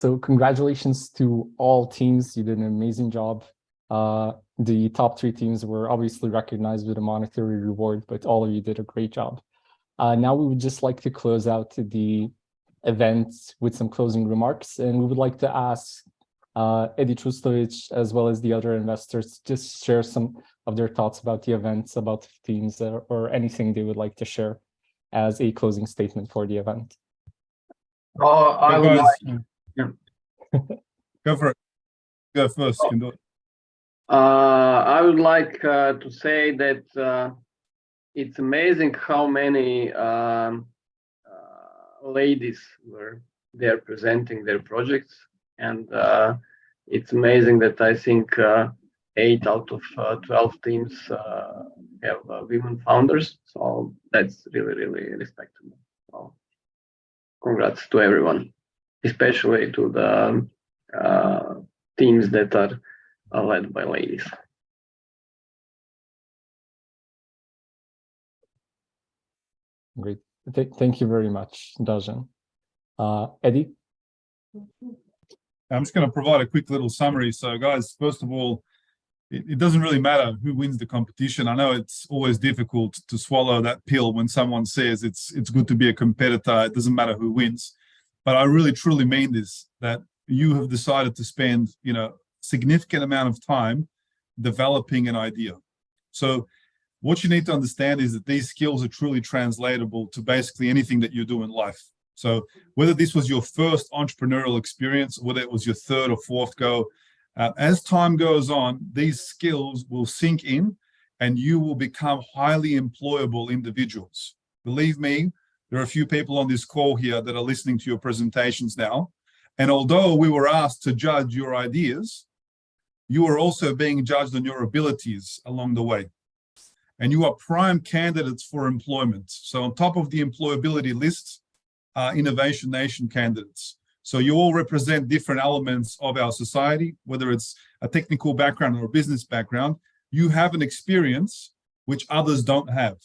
So congratulations to all teams. You did an amazing job. The top 3 teams were obviously recognized with a monetary reward, but all of you did a great job. Now we would just like to close out the event with some closing remarks, and we would like to ask Edi Trustovic, as well as the other investors, just share some of their thoughts about the events, about the teams, or anything they would like to share as a closing statement for the event. I would like, yeah. Go for it. Go first. You can do it. I would like to say that it's amazing how many ladies were there presenting their projects, and it's amazing that I think 8 out of 12 teams have women founders, so that's really respectable. So congrats to everyone, especially to the teams that are led by ladies. Great. Thank you very much, Dajan. Eddie? I'm just going to provide a quick little summary. So guys, first of all, it doesn't really matter who wins the competition. I know it's always difficult to swallow that pill when someone says it's good to be a competitor. It doesn't matter who wins. But I really truly mean this, that you have decided to spend, significant amount of time developing an idea. So what you need to understand is that these skills are truly translatable to basically anything that you do in life. So whether this was your first entrepreneurial experience, whether it was your 3rd or 4th go, as time goes on, these skills will sink in and you will become highly employable individuals. Believe me, there are a few people on this call here that are listening to your presentations now. And although we were asked to judge your ideas, you are also being judged on your abilities along the way. And you are prime candidates for employment. So on top of the employability list are Innovation Nation candidates. So you all represent different elements of our society, whether it's a technical background or a business background. You have an experience which others don't have.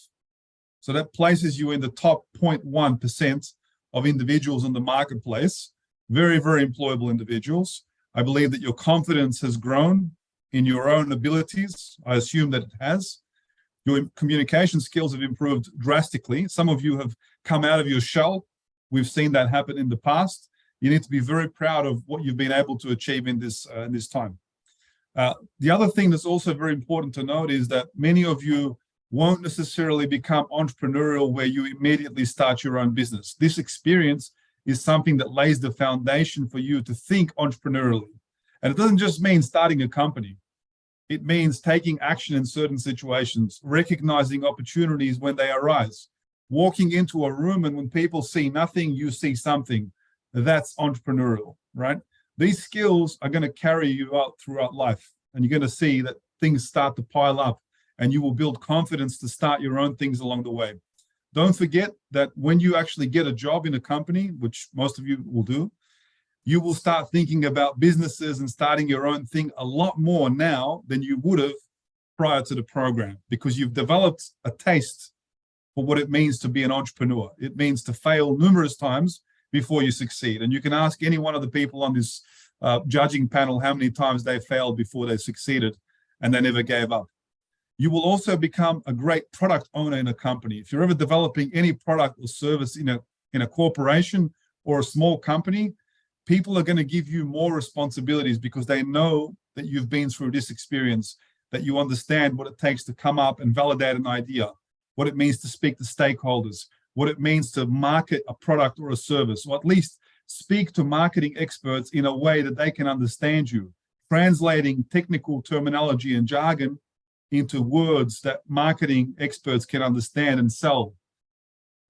So that places you in the top 0.1% of individuals in the marketplace, very employable individuals. I believe that your confidence has grown in your own abilities. I assume that it has. Your communication skills have improved drastically. Some of you have come out of your shell. We've seen that happen in the past. You need to be very proud of what you've been able to achieve in this time. The other thing that's also very important to note is that many of you won't necessarily become entrepreneurial where you immediately start your own business. This experience is something that lays the foundation for you to think entrepreneurially. And it doesn't just mean starting a company. It means taking action in certain situations, recognizing opportunities when they arise, walking into a room and when people see nothing, you see something. That's entrepreneurial, right? These skills are going to carry you out throughout life, and you're going to see that things start to pile up and you will build confidence to start your own things along the way. Don't forget that when you actually get a job in a company, which most of you will do, you will start thinking about businesses and starting your own thing a lot more now than you would have prior to the program, because you've developed a taste for what it means to be an entrepreneur. It means to fail numerous times before you succeed. And you can ask any one of the people on this judging panel how many times they failed before they succeeded and they never gave up. You will also become a great product owner in a company. If you're ever developing any product or service in a corporation or a small company, people are going to give you more responsibilities because they know that you've been through this experience, that you understand what it takes to come up and validate an idea, what it means to speak to stakeholders, what it means to market a product or a service, or at least speak to marketing experts in a way that they can understand you, translating technical terminology and jargon into words that marketing experts can understand and sell,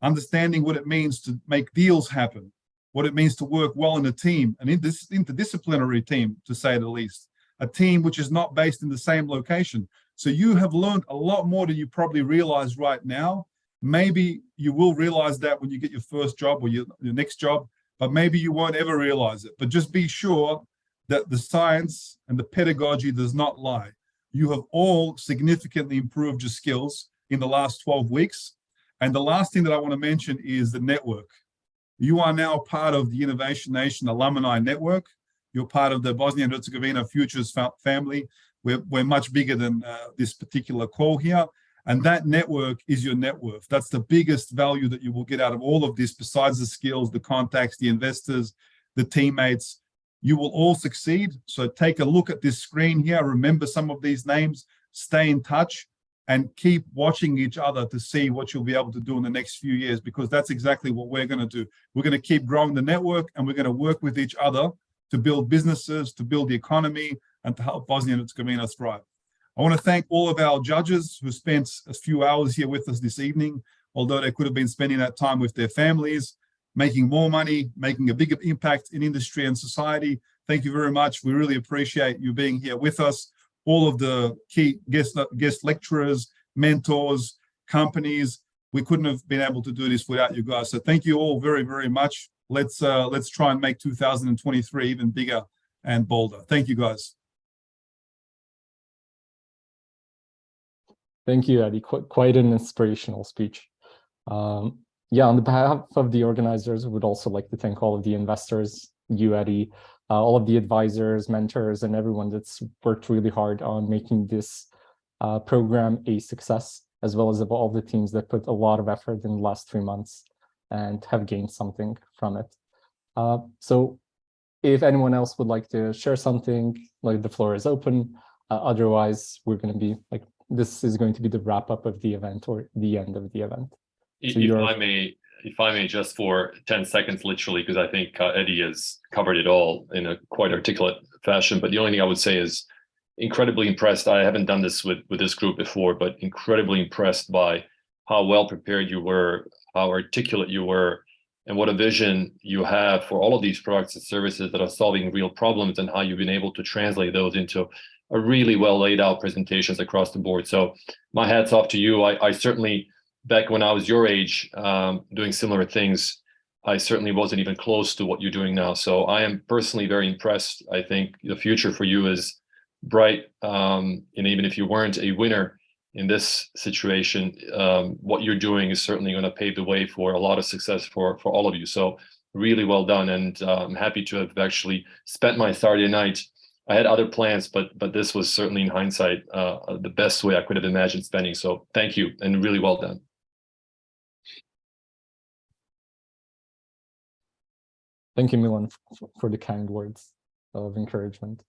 understanding what it means to make deals happen, what it means to work well in a team, an interdisciplinary team, to say the least, a team which is not based in the same location. So you have learned a lot more than you probably realize right now. Maybe you will realize that when you get your first job or your next job, but maybe you won't ever realize it. But just be sure that the science and the pedagogy does not lie. You have all significantly improved your skills in the last 12 weeks. And the last thing that I want to mention is the network. You are now part of the Innovation Nation Alumni Network. You're part of the Bosnia and Herzegovina Futures family. We're much bigger than this particular call here. And that network is your net worth. That's the biggest value that you will get out of all of this, besides the skills, the contacts, the investors, the teammates. You will all succeed. So take a look at this screen here. Remember some of these names, stay in touch, and keep watching each other to see what you'll be able to do in the next few years, because that's exactly what we're going to do. We're going to keep growing the network, and we're going to work with each other to build businesses, to build the economy, and to help Bosnia and Herzegovina thrive. I want to thank all of our judges who spent a few hours here with us this evening, although they could have been spending that time with their families, making more money, making a bigger impact in industry and society. Thank you very much. We really appreciate you being here with us. All of the key guest lecturers, mentors, companies, we couldn't have been able to do this without you guys. So thank you all very, very much. Let's try and make 2023 even bigger and bolder. Thank you, guys. Thank you, Eddie. Quite an inspirational speech. Yeah, on behalf of the organizers, we would also like to thank all of the investors, you, Eddie, all of the advisors, mentors, and everyone that's worked really hard on making this program a success, as well as all the teams that put a lot of effort in the last 3 months and have gained something from it. So if anyone else would like to share something, like, the floor is open. Otherwise, we're going to be like, this is going to be the wrap up of the event, or the end of the event. So if I may, just for 10 seconds, literally, because I think Eddie has covered it all in a quite articulate fashion. But the only thing I would say is incredibly impressed. I haven't done this with this group before, but incredibly impressed by how well prepared you were, how articulate you were, and what a vision you have for all of these products and services that are solving real problems, and how you've been able to translate those into a really well laid out presentations across the board. So my hat's off to you. I certainly, back when I was your age, doing similar things, I certainly wasn't even close to what you're doing now. So I am personally very impressed. I think the future for you is bright. And even if you weren't a winner in this situation, what you're doing is certainly going to pave the way for a lot of success for all of you. So really well done. And I'm happy to have actually spent my Saturday night. I had other plans, but this was certainly, in hindsight, the best way I could have imagined spending. So thank you, and really well done. Thank you, Milan, for the kind words of encouragement.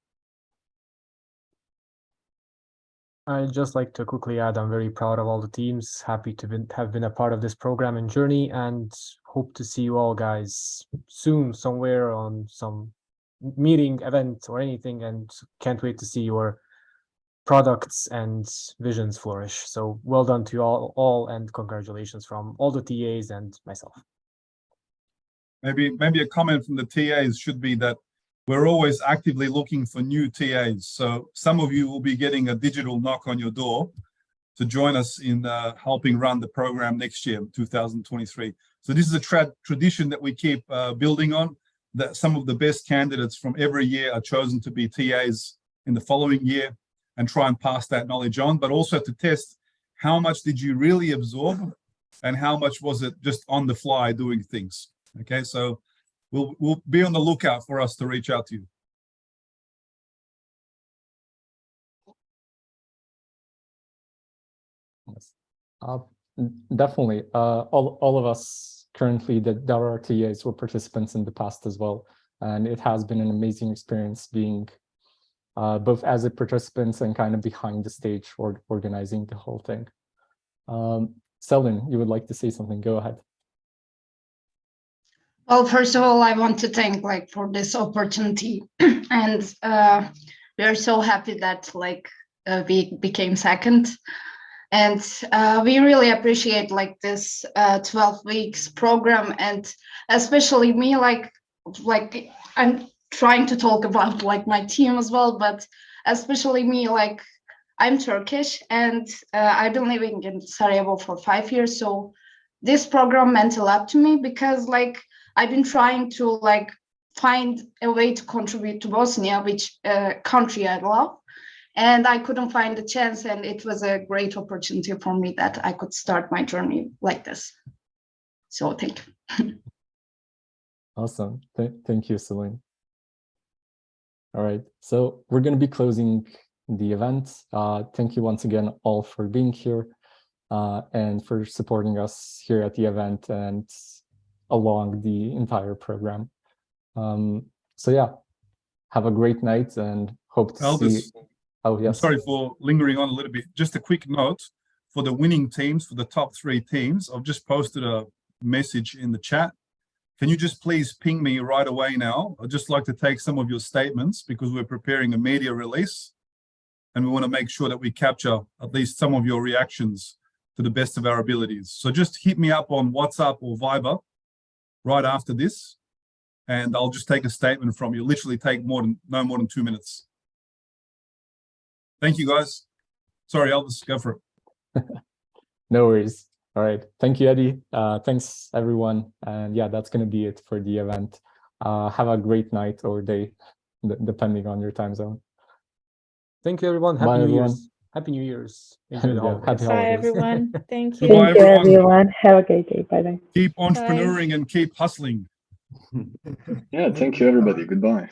I'd just like to quickly add, I'm very proud of all the teams, happy to have been a part of this program and journey, and hope to see you all guys soon somewhere on some meeting, event, or anything, and can't wait to see your products and visions flourish. So well done to you all, and congratulations from all the TAs and myself. Maybe a comment from the TAs should be that we're always actively looking for new TAs. So some of you will be getting a digital knock on your door to join us in helping run the program next year, 2023. So this is a tradition that we keep building on, that some of the best candidates from every year are chosen to be TAs in the following year, and try and pass that knowledge on, but also to test how much did you really absorb and how much was it just on the fly doing things. Okay, so we'll be on the lookout for us to reach out to you. Yes. Definitely. All of us currently that are TAs were participants in the past as well. And it has been an amazing experience being both as a participant and kind of behind the stage or organizing the whole thing. Selin, you would like to say something? Go ahead. Well, first of all, I want to thank for this opportunity, and we are so happy that we became second, and we really appreciate this 12 weeks program, and especially me, I'm trying to talk about my team as well, but especially me, I'm Turkish, and I've been living in Sarajevo for 5 years, so this program meant a lot to me, because I've been trying to find a way to contribute to Bosnia, which country I love, and I couldn't find a chance, and it was a great opportunity for me that I could start my journey like this. So thank you. Awesome. Thank you, Celine. All right, so we're going to be closing the event. Thank you once again all for being here and for supporting us here at the event and along the entire program. So yeah, have a great night and hope to see. Oh, yes. I'm sorry for lingering on a little bit. Just a quick note for the winning teams, for the top 3 teams. I've just posted a message in the chat. Can you just please ping me right away now? I'd just like to take some of your statements because we're preparing a media release and we want to make sure that we capture at least some of your reactions to the best of our abilities. So just hit me up on WhatsApp or Viber right after this, and I'll just take a statement from you. Literally take no more than 2 minutes. Thank you, guys. Sorry, Elvis, go for it. No worries. All right. Thank you, Eddie. Thanks, everyone. And yeah, that's going to be it for the event. Have a great night or day, depending on your time zone. Thank you, everyone. Bye, Happy New everyone. Year's. Happy New Year's. Enjoy the Yeah, holidays. happy Bye, holidays. everyone. Thank you. Goodbye, Thank you, everyone. everyone. Have a great day. Bye-bye. Keep entrepreneuring and keep hustling. Yeah, thank you, everybody. Goodbye.